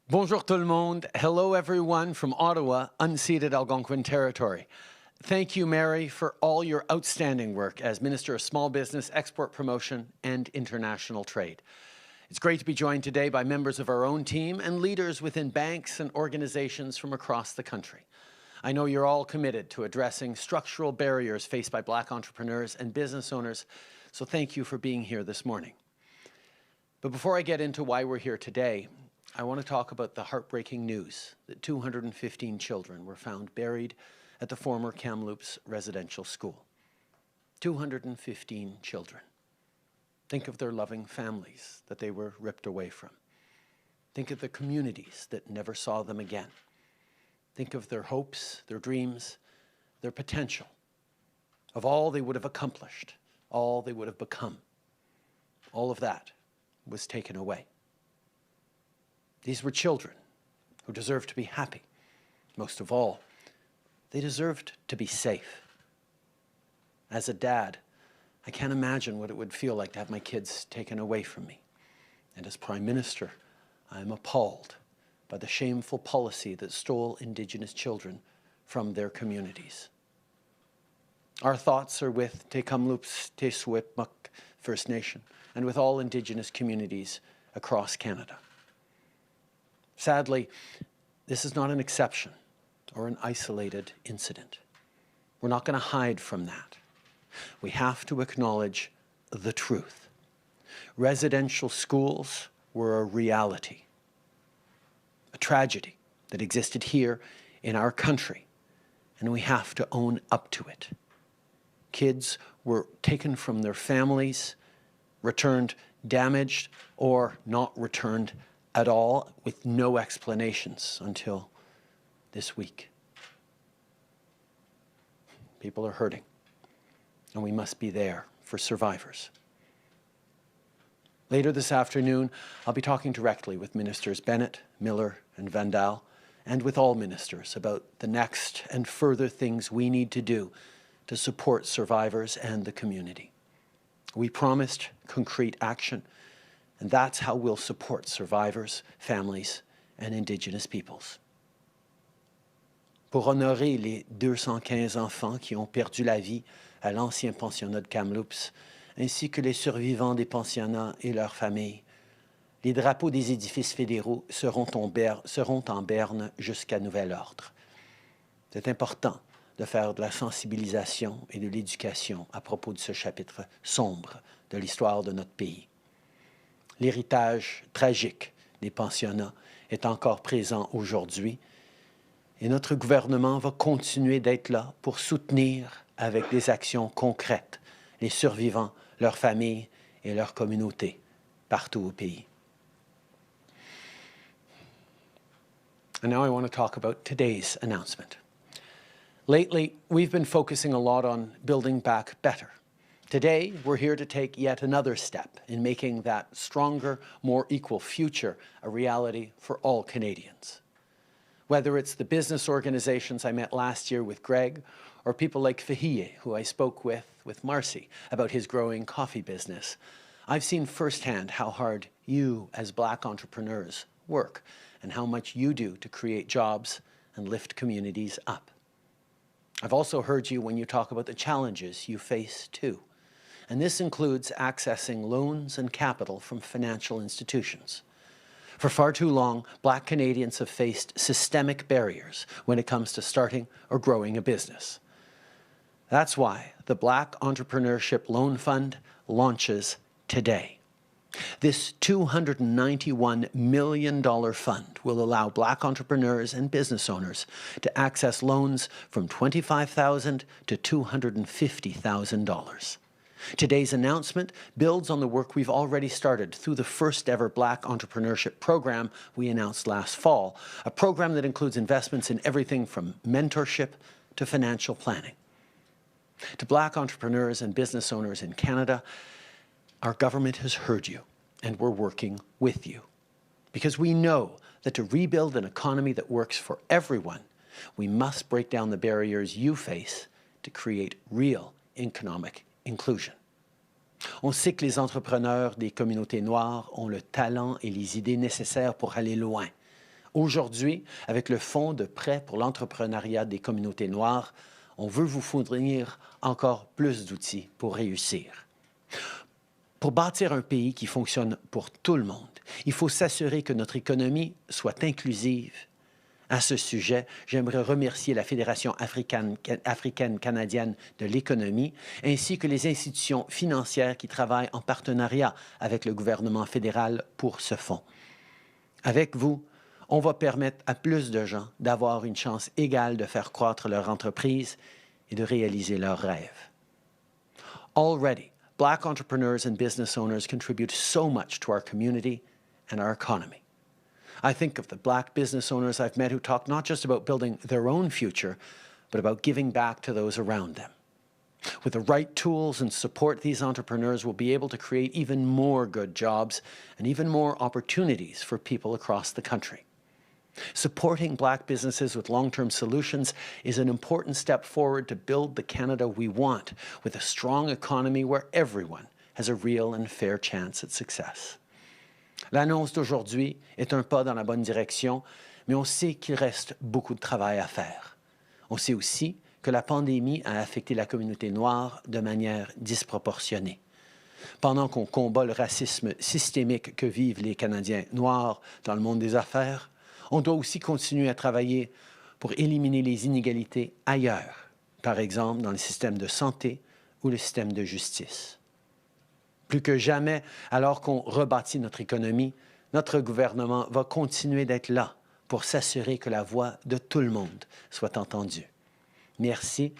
Bonjour tout le monde. Hello everyone from Ottawa, unceded Algonquin territory. Thank you, Mary, for all your outstanding work as Minister of Small Business, Export Promotion and International Trade. It's great to be joined today by members of our own team and leaders within banks and organizations from across the country. I know you're all committed to addressing structural barriers faced by Black entrepreneurs and business owners, so thank you for being here this morning. But before I get into why we're here today, I want to talk about the heartbreaking news that 215 children were found buried at the former Kamloops residential school. 215 children. Think of their loving families that they were ripped away from. Think of the communities that never saw them again. Think of their hopes, their dreams, their potential, of all they would have accomplished, all they would have become. All of that was taken away. These were children who deserved to be happy. Most of all, they deserved to be safe. As a dad, I can't imagine what it would feel like to have my kids taken away from me. And as Prime Minister, I am appalled by the shameful policy that stole Indigenous children from their communities. Our thoughts are with Te Kamloops, Te Secwépemc First Nation and with all Indigenous communities across Canada. Sadly, this is not an exception or an isolated incident. We're not going to hide from that. We have to acknowledge the truth. Residential schools were a reality, a tragedy that existed here in our country, and we have to own up to it. Kids were taken from their families, returned damaged, or not returned at all, with no explanations until this week. People are hurting, and we must be there for survivors. Later this afternoon, I'll be talking directly with Ministers Bennett, Miller, and Vandal, and with all ministers about the next and further things we need to do to support survivors and the community. We promised concrete action, and that's how we'll support survivors, families, and Indigenous peoples. Pour honorer les 215 enfants qui ont perdu la vie à l'ancien pensionnat de Kamloops, ainsi que les survivants des pensionnats et leurs familles, les drapeaux des édifices fédéraux seront en berne jusqu'à nouvel ordre. C'est important de faire de la sensibilisation et de l'éducation à propos de ce chapitre sombre de l'histoire de notre pays. L'héritage tragique des pensionnats est encore présent aujourd'hui et notre gouvernement va continuer d'être là pour soutenir avec des actions concrètes les survivants, leurs familles et leurs communautés partout au pays. And now I want to talk about today's announcement. Lately, we've been focusing a lot on building back better. Today, we're here to take yet another step in making that stronger, more equal future a reality for all Canadians. Whether it's the business organizations I met last year with Greg, or people like Fahie, who I spoke with Marcy, about his growing coffee business, I've seen firsthand how hard you, as Black entrepreneurs, work and how much you do to create jobs and lift communities up. I've also heard you when you talk about the challenges you face too. And this includes accessing loans and capital from financial institutions. For far too long, Black Canadians have faced systemic barriers when it comes to starting or growing a business. That's why the Black Entrepreneurship Loan Fund launches today. This $291 million fund will allow Black entrepreneurs and business owners to access loans from $25,000 to $250,000. Today's announcement builds on the work we've already started through the first ever Black Entrepreneurship Program we announced last fall, a program that includes investments in everything from mentorship to financial planning. To Black entrepreneurs and business owners in Canada, our government has heard you, and we're working with you. Because we know that to rebuild an economy that works for everyone, we must break down the barriers you face to create real economic inclusion. On sait que les entrepreneurs des communautés noires ont le talent et les idées nécessaires pour aller loin. Aujourd'hui, avec le Fonds de prêt pour l'entrepreneuriat des communautés noires, on veut vous fournir encore plus d'outils pour réussir. Pour bâtir un pays qui fonctionne pour tout le monde, il faut s'assurer que notre économie soit inclusive. À ce sujet, j'aimerais remercier la Fédération africaine-canadienne de l'économie ainsi que les institutions financières qui travaillent en partenariat avec le gouvernement fédéral pour ce fonds. Avec vous, on va permettre à plus de gens d'avoir une chance égale de faire croître leur entreprise et de réaliser leurs rêves. Already, Black entrepreneurs and business owners contribute so much to our community and our economy. I think of the Black business owners I've met who talk not just about building their own future, but about giving back to those around them. With the right tools and support, these entrepreneurs will be able to create even more good jobs and even more opportunities for people across the country. Supporting Black businesses with long-term solutions is an important step forward to build the Canada we want, with a strong economy where everyone has a real and fair chance at success. L'annonce d'aujourd'hui est un pas dans la bonne direction, mais on sait qu'il reste beaucoup de travail à faire. On sait aussi que la pandémie a affecté la communauté noire de manière disproportionnée. Pendant qu'on combat le racisme systémique que vivent les Canadiens noirs dans le monde des affaires, on doit aussi continuer à travailler pour éliminer les inégalités ailleurs, par exemple dans le système de santé ou le système de justice. Plus que jamais, alors qu'on rebâtit notre économie, notre gouvernement va continuer d'être là pour s'assurer que la voix de tout le monde soit entendue. Merci